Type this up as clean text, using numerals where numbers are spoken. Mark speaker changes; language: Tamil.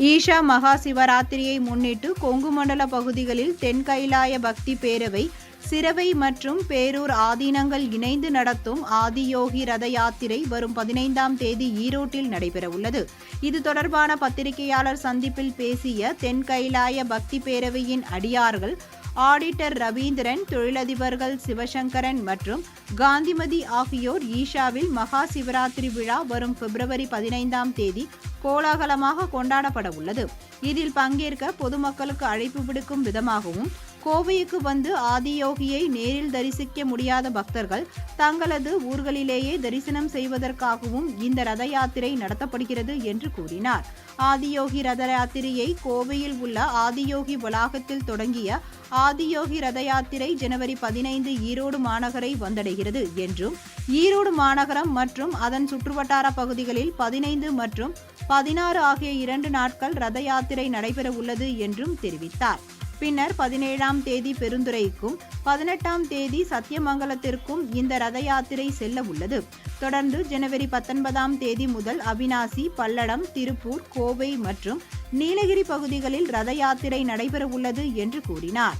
Speaker 1: ஈஷா மகா சிவராத்திரியை முன்னிட்டு கொங்கு மண்டல பகுதிகளில் தென்கைலாய பக்தி பேரவை, சிரவை மற்றும் பேரூர் ஆதீனங்கள் இணைந்து நடத்தும் ஆதியோகி ரத யாத்திரை வரும் 15ஆம் தேதி ஈரோட்டில் நடைபெறவுள்ளது. இது தொடர்பான பத்திரிகையாளர் சந்திப்பில் பேசிய தென்கைலாய பக்தி பேரவையின் அடியார்கள் ஆடிட்டர் ரவீந்திரன், தொழிலதிபர்கள் சிவசங்கரன் மற்றும் காந்திமதி ஆகியோர் ஈஷாவில் மகா சிவராத்திரி விழா வரும் பிப்ரவரி 15ஆம் தேதி கோலாகலமாக கொண்டாடப்பட உள்ளது. இதில் பங்கேற்க பொதுமக்களுக்கு அழைப்பு விடுக்கும் விதமாகவும் கோவைக்கு வந்து ஆதியோகியை நேரில் தரிசிக்க முடியாத பக்தர்கள் தங்களது ஊர்களிலேயே தரிசனம் செய்வதற்காகவும் இந்த ரத யாத்திரை நடத்தப்படுகிறது என்று கூறினார். ஆதியோகி ரத யாத்திரையை கோவையில் உள்ள ஆதியோகி வளாகத்தில் தொடங்கிய ஆதியோகி ரத யாத்திரை ஜனவரி 15 ஈரோடு மாநகரை வந்தடைகிறது என்றும், ஈரோடு மாநகரம் மற்றும் அதன் சுற்றுவட்டார பகுதிகளில் 15 மற்றும் 16 ஆகிய 2 நாட்கள் ரத யாத்திரை நடைபெற உள்ளது என்றும் தெரிவித்தார். பின்னர் 17ஆம் தேதி பெருந்துறைக்கும் 18ஆம் தேதி சத்தியமங்கலத்திற்கும் இந்த ரத யாத்திரை செல்ல உள்ளது. தொடர்ந்து ஜனவரி 19ஆம் தேதி முதல் அவிநாசி, பல்லடம், திருப்பூர், கோவை மற்றும் நீலகிரி பகுதிகளில் ரத யாத்திரை நடைபெற உள்ளது என்று கூறினார்.